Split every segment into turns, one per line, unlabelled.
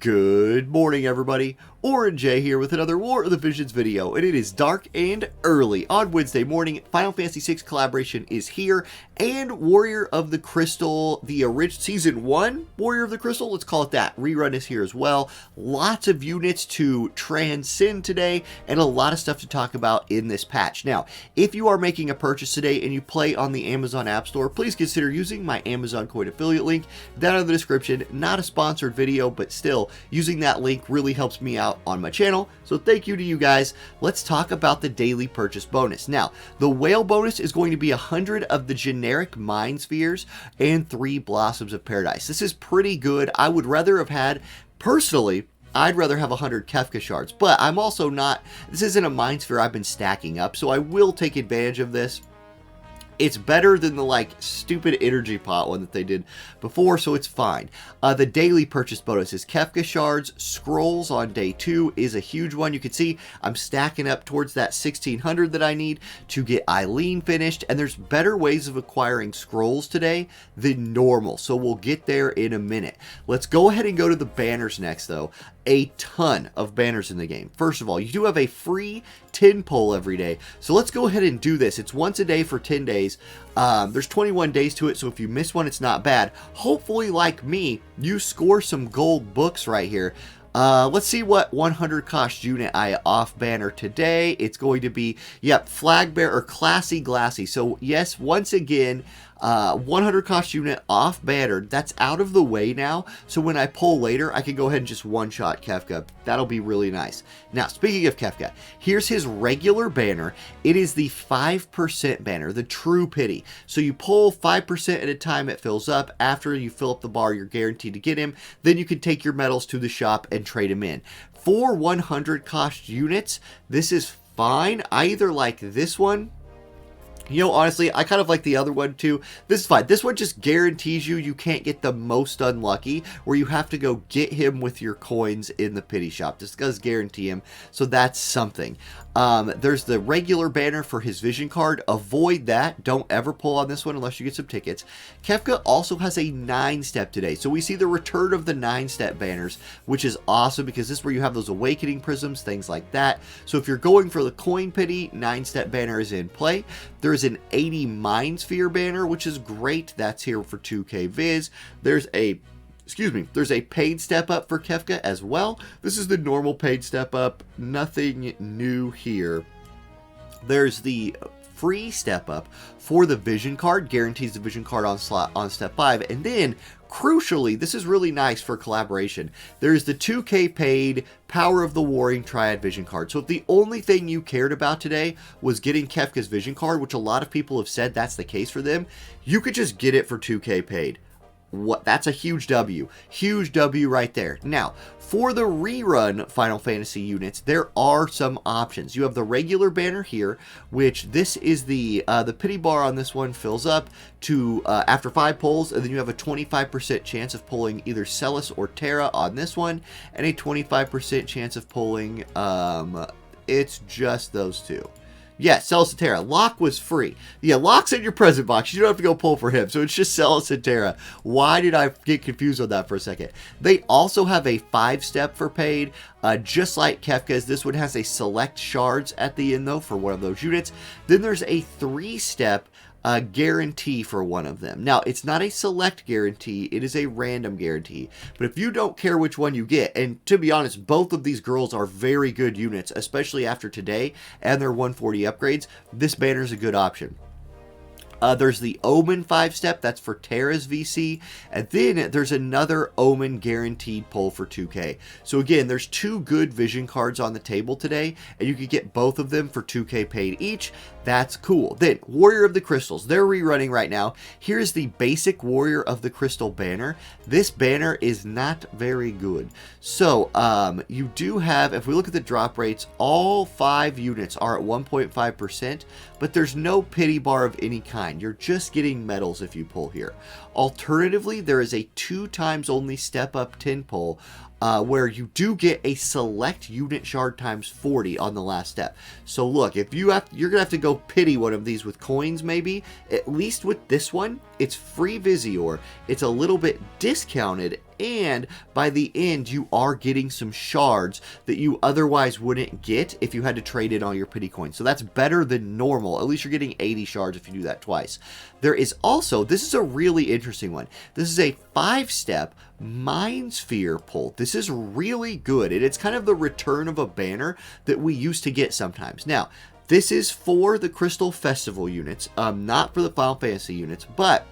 Good morning, everybody. Orange J here with another War of the Visions video, and it is dark and early on Wednesday morning. Final Fantasy VI Collaboration is here, and Warrior of the Crystal, the original Season 1 Warrior of the Crystal, let's call it that, rerun is here as well. Lots of units to transcend today, and a lot of stuff to talk about in this patch. Now, if you are making a purchase today and you play on the Amazon App Store, please consider using my Amazon Coin affiliate link down in the description. Not a sponsored video, but still, using that link really helps me out on my channel, so thank you to you guys. Let's talk about the daily purchase bonus. Now, the whale bonus is going to be 100 of the generic Mind Spheres and 3 Blossoms of Paradise. This is pretty good. I would rather have had, personally, I'd rather have 100 Kefka shards, but I'm also not, this isn't a Mind Sphere I've been stacking up, so I will take advantage of this. It's better than the, like, stupid energy pot one that they did before, so it's fine. The daily purchase bonus is Kefka shards. Scrolls on day 2 is a huge one. You can see I'm stacking up towards that 1600 that I need to get Eileen finished, and there's better ways of acquiring scrolls today than normal, so we'll get there in a minute. Let's go ahead and go to the banners next, though. A ton of banners in the game. First of all, you do have a free 10 pull every day, so let's go ahead and do this. It's once a day for 10 days. There's 21 days to it, so if you miss one, it's not bad. Hopefully, like me, you score some gold books right here. Let's see what 100 cost unit I off banner today. It's going to be, yep, Flag Bear or Classy Glassy. So yes, once again, 100 cost unit off banner. That's out of the way now, so when I pull later, I can go ahead and just one-shot Kefka. That'll be really nice. Now, speaking of Kefka, here's his regular banner. It is the 5% banner, the true pity. So you pull 5% at a time, it fills up. After you fill up the bar, you're guaranteed to get him. Then you can take your medals to the shop and trade him in. For 100 cost units, this is fine. I either like this one. You know, honestly, I kind of like the other one too. This is fine. This one just guarantees you can't get the most unlucky, where you have to go get him with your coins in the pity shop. This does guarantee him, so that's something. There's the regular banner for his vision card. Avoid that. Don't ever pull on this one unless you get some tickets. Kefka also has a 9-step today, so we see the return of the 9-step banners, which is awesome because this is where you have those awakening prisms, things like that. So if you're going for the coin pity, 9-step banner is in play. There's an 80 Mind Sphere banner, which is great. That's here for 2K Viz. There's a paid step up for Kefka as well. This is the normal paid step up. Nothing new here. There's the free step up for the vision card. Guarantees the vision card on step 5. And then, crucially, this is really nice for collaboration. There's the 2K paid Power of the Warring Triad vision card. So if the only thing you cared about today was getting Kefka's vision card, which a lot of people have said that's the case for them, you could just get it for 2K paid. That's a huge W right there. Now, for the rerun Final Fantasy units, there are some options. You have the regular banner here, which this is the pity bar on this one fills up to after 5 pulls, and then you have a 25% chance of pulling either Celis or Terra on this one, and a 25% chance of pulling it's just those two. Yeah, Celis and Terra. Locke was free. Yeah, Locke's in your present box. You don't have to go pull for him. So it's just Celis and Terra. Why did I get confused on that for a second? They also have a 5-step for paid. Just like Kefka's, this one has a select shards at the end, though, for one of those units. Then there's a 3-step guarantee for one of them. Now, it's not a select guarantee, it is a random guarantee. But if you don't care which one you get, and to be honest, both of these girls are very good units, especially after today and their 140 upgrades, this banner is a good option. There's the Omen 5-step, that's for Terra's VC, and then there's another Omen guaranteed pull for 2K. So again, there's 2 good vision cards on the table today, and you can get both of them for 2K paid each. That's cool. Then, Warrior of the Crystals. They're rerunning right now. Here's the basic Warrior of the Crystal banner. This banner is not very good. So, you do have, if we look at the drop rates, all 5 units are at 1.5%, but there's no pity bar of any kind. You're just getting medals if you pull here. Alternatively, there is a 2 times only step up 10 pull where you do get a select unit shard times 40 on the last step. So look, if you're gonna have to go pity one of these with coins, maybe. At least with this one, it's free Visior. It's a little bit discounted, and by the end, you are getting some shards that you otherwise wouldn't get if you had to trade in all your pity coins. So that's better than normal. At least you're getting 80 shards if you do that twice. There is also, this is a really interesting one. This is a 5-step Mind Sphere pull. This is really good, and it's kind of the return of a banner that we used to get sometimes. Now, this is for the Crystal Festival units, not for the Final Fantasy units, but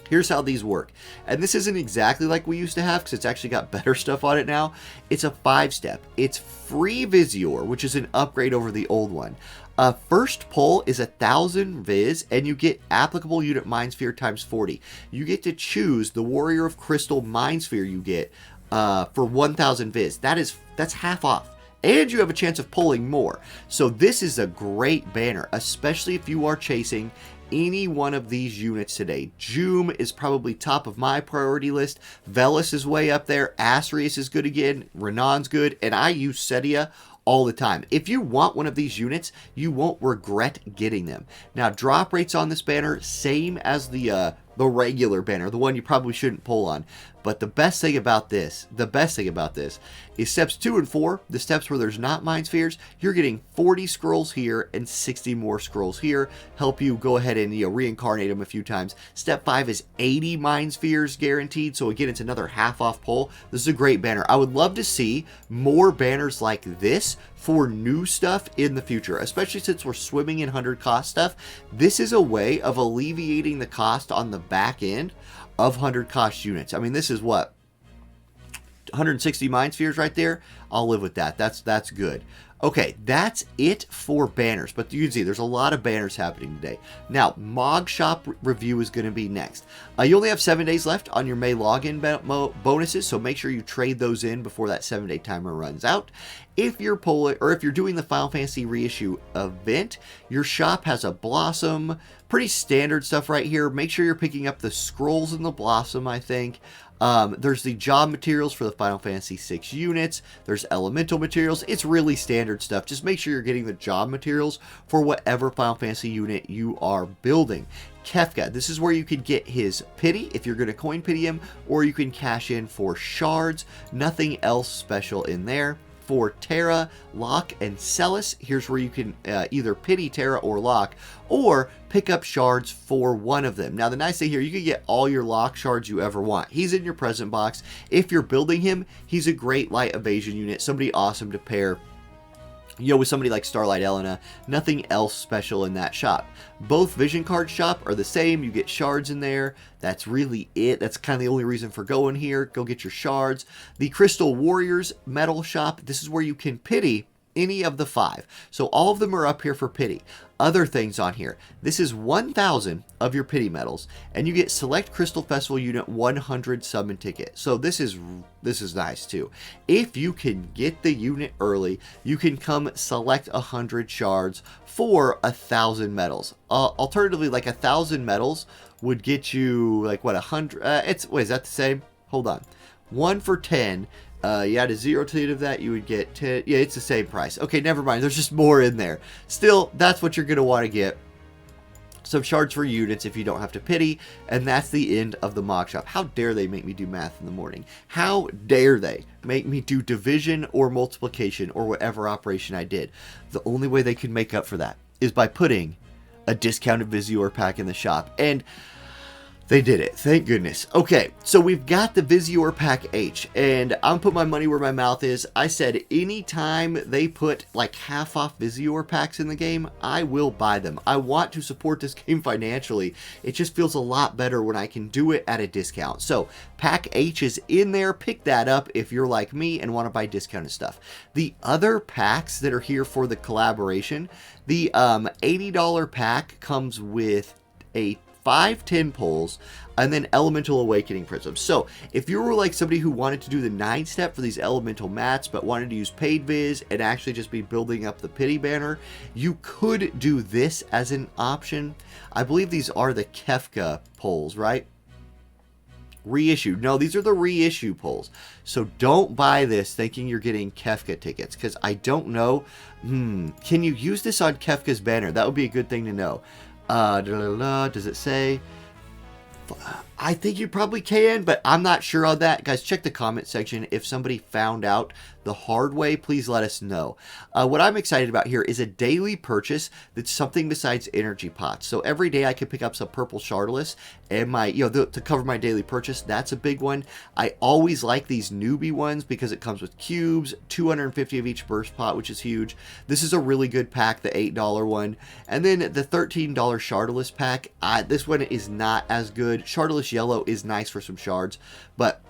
here's how these work. And this isn't exactly like we used to have, because it's actually got better stuff on it now. It's a 5-step. It's free Visior, which is an upgrade over the old one. First pull is 1,000 Viz, and you get applicable unit Mind Sphere times 40. You get to choose the Warrior of Crystal Mind Sphere you get for 1,000 Viz. That's half off. And you have a chance of pulling more. So this is a great banner, especially if you are chasing any one of these units today. Joom is probably top of my priority list. Velis is way up there. Asrius is good again. Renan's good. And I use Setia all the time. If you want one of these units, you won't regret getting them. Now, drop rates on this banner, same as the regular banner, the one you probably shouldn't pull on. But the best thing about this is steps 2 and 4, the steps where there's not Mind Spheres, you're getting 40 scrolls here and 60 more scrolls here. Help you go ahead and reincarnate them a few times. Step 5 is 80 Mind Spheres guaranteed. So again, it's another half off pull. This is a great banner. I would love to see more banners like this for new stuff in the future, especially since we're swimming in 100 cost stuff. This is a way of alleviating the cost on the back end of 100 cost units. I mean, this is what, 160 Mind Spheres right there. I'll live with that. That's good. Okay, that's it for banners, but you can see there's a lot of banners happening today. Now, MOG Shop review is going to be next. You only have 7 days left on your May login bonuses, so make sure you trade those in before that 7-day timer runs out. If you're doing the Final Fantasy reissue event, your shop has a Blossom, pretty standard stuff right here. Make sure you're picking up the scrolls in the Blossom, I think. There's the job materials for the Final Fantasy VI units. There's elemental materials. It's really standard stuff. Just make sure you're getting the job materials for whatever Final Fantasy unit you are building. Kefka, this is where you could get his pity if you're going to coin pity him, or you can cash in for shards. Nothing else special in there. For Terra, Locke, and Celis, here's where you can either pity Terra or Locke, or pick up shards for one of them. Now, the nice thing here, you can get all your Locke shards you ever want. He's in your present box. If you're building him, he's a great light evasion unit, somebody awesome to pair with somebody like Starlight Elena. Nothing else special in that shop. Both vision card shop are the same. You get shards in there. That's really it. That's kind of the only reason for going here. Go get your shards. The Crystal Warriors metal shop, this is where you can pity any of the 5. So all of them are up here for pity. Other things on here. This is 1,000 of your pity medals, and you get select Crystal Festival unit 100 summon ticket. So this is nice too. If you can get the unit early, you can come select 100 shards for 1,000 medals. Alternatively, like 1,000 medals would get you like what, 100? Wait, is that the same? Hold on. 1 for 10. You add a 0 to the end of that, you would get 10. Yeah, it's the same price. Okay, never mind. There's just more in there. Still, that's what you're going to want to get. Some shards for units if you don't have to pity. And that's the end of the MOG Shop. How dare they make me do math in the morning? How dare they make me do division or multiplication or whatever operation I did? The only way they can make up for that is by putting a discounted Visior pack in the shop. And they did it. Thank goodness. Okay, so we've got the Visior Pack H, and I'm putting my money where my mouth is. I said anytime they put like half off Visior packs in the game, I will buy them. I want to support this game financially. It just feels a lot better when I can do it at a discount. So Pack H is in there. Pick that up if you're like me and want to buy discounted stuff. The other packs that are here for the collaboration, the $80 pack comes with a 5 tin poles, and then Elemental Awakening Prisms. So if you were like somebody who wanted to do the 9-step for these Elemental mats, but wanted to use paid viz and actually just be building up the pity banner, you could do this as an option. I believe these are the Kefka poles, right? Reissue. No, these are the reissue pulls. So don't buy this thinking you're getting Kefka tickets, because I don't know. Can you use this on Kefka's banner? That would be a good thing to know. Does it say? I think you probably can, but I'm not sure on that. Guys, check the comment section. If somebody found out the hard way, please let us know. What I'm excited about here is a daily purchase that's something besides energy pots. So every day I can pick up some purple shardless and my, to cover my daily purchase. That's a big one. I always like these newbie ones because it comes with cubes, 250 of each burst pot, which is huge. This is a really good pack, the $8 one. And then the $13 shardless pack. This one is not as good. Shardless yellow is nice for some shards, but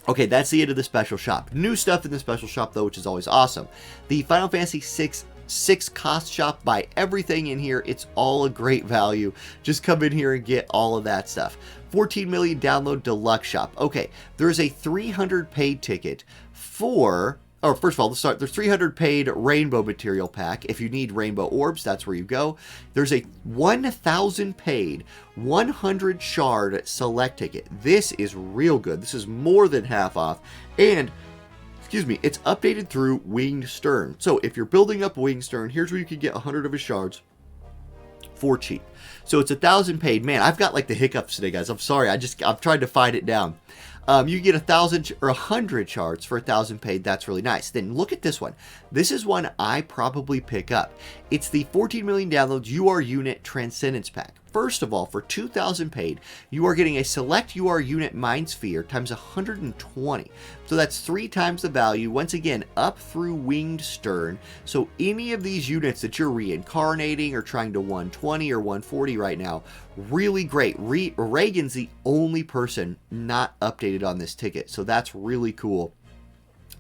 okay, that's the end of the special shop. New stuff in the special shop, though, which is always awesome. The Final Fantasy VI cost shop, buy everything in here. It's all a great value. Just come in here and get all of that stuff. 14 million download Deluxe Shop. Okay, there's a 300 paid ticket for... Oh, first of all, let's start. There's 300 paid rainbow material pack. If you need rainbow orbs, that's where you go. There's a 1,000 paid 100 shard select ticket. This is real good. This is more than half off. And, excuse me, it's updated through Winged Stern. So if you're building up Winged Stern, here's where you can get 100 of his shards for cheap. So it's 1,000 paid. Man, I've got like the hiccups today, guys. I'm sorry. I've tried to fight it down. You get 1,000 or 100 shards for 1,000 paid. That's really nice. Then look at this one. This is one I probably pick up. It's the 14 million downloads UR Unit Transcendence Pack. First of all, for 2,000 paid, you are getting a select UR Unit Mind Sphere times 120. So that's 3 times the value, once again, up through Winged Stern. So any of these units that you're reincarnating or trying to 120 or 140 right now, really great. Reagan's the only person not updated on this ticket, so that's really cool.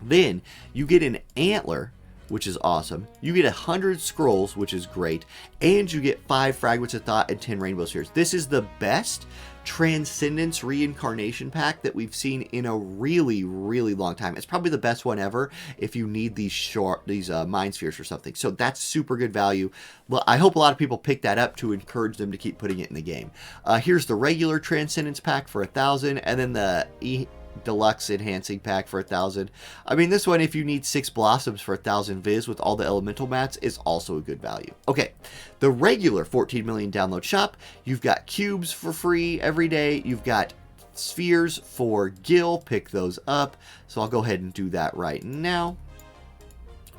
Then you get an antler, which is awesome. You get 100 scrolls, which is great, and you get 5 fragments of thought and 10 rainbow spheres. This is the best Transcendence reincarnation pack that we've seen in a really, really long time. It's probably the best one ever if you need these mind spheres or something. So that's super good value. Well, I hope a lot of people pick that up to encourage them to keep putting it in the game. Here's the regular Transcendence pack for 1,000, and then the Deluxe Enhancing Pack for 1,000. I mean, this one, if you need 6 Blossoms for 1,000 Viz with all the elemental mats, is also a good value. Okay, the regular 14 million download shop, you've got cubes for free every day. You've got spheres for Gil. Pick those up. So I'll go ahead and do that right now.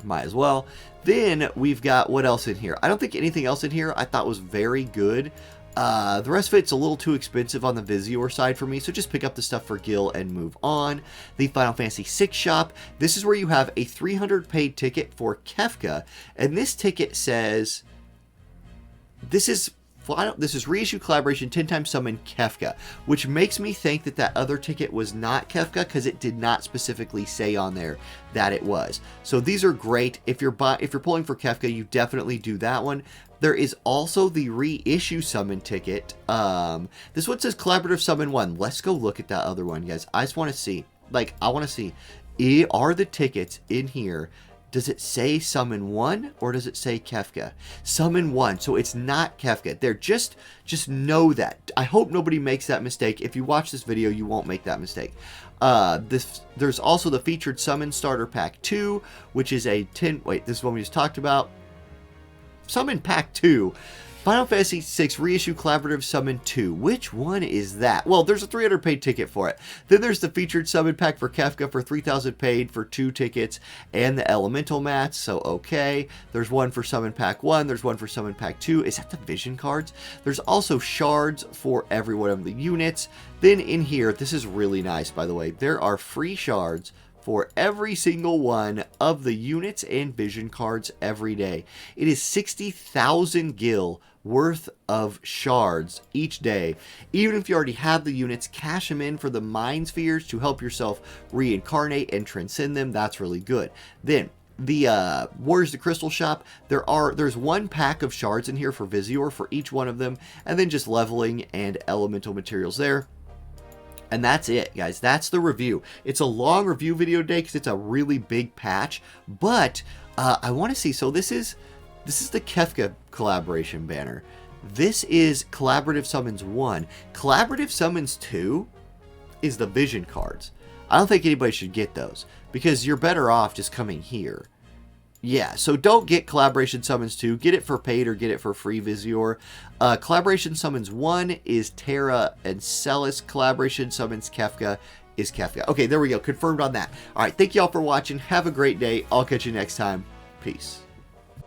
Might as well. Then we've got, what else in here? I don't think anything else in here I thought was very good. The rest of it's a little too expensive on the Visior side for me, so just pick up the stuff for Gil and move on. The Final Fantasy VI shop, this is where you have a 300 paid ticket for Kefka, and this ticket says, this is reissue collaboration 10 times summon Kefka, which makes me think that that other ticket was not Kefka because it did not specifically say on there that it was. So these are great. If you're pulling for Kefka, you definitely do that one. There is also the reissue summon ticket. This one says collaborative summon 1. Let's go look at that other one, guys. I just want to see. Like, I want to see. Are the tickets in here? Does it say summon 1 or does it say Kefka? Summon 1. So it's not Kefka. There, just know that. I hope nobody makes that mistake. If you watch this video, you won't make that mistake. There's also the featured summon starter pack 2, which is a 10. Wait, this is one we just talked about. Summon Pack 2. Final Fantasy VI Reissue Collaborative Summon 2. Which one is that? Well, there's a 300 paid ticket for it. Then there's the featured summon pack for Kefka for 3,000 paid for 2 tickets and the elemental mats. So, okay. There's one for Summon Pack 1. There's one for Summon Pack 2. Is that the vision cards? There's also shards for every one of the units. Then in here, this is really nice, by the way. There are free shards for every single one of the units and vision cards every day. It is 60,000 gil worth of shards each day. Even if you already have the units, cash them in for the mind spheres to help yourself reincarnate and transcend them. That's really good. Then the Warriors of the Crystal shop, there's 1 pack of shards in here for Visior for each one of them, and then just leveling and elemental materials there. And that's it, guys. That's the review. It's a long review video today because it's a really big patch. But I want to see. So this is the Kefka collaboration banner. This is Collaborative Summons 1. Collaborative Summons 2. is the vision cards. I don't think anybody should get those because you're better off just coming here. Yeah, so don't get Collaboration Summons 2. Get it for paid or get it for free, Visior. Collaboration Summons 1 is Terra and Celis. Collaboration Summons Kefka is Kefka. Okay, there we go. Confirmed on that. All right, thank you all for watching. Have a great day. I'll catch you next time. Peace.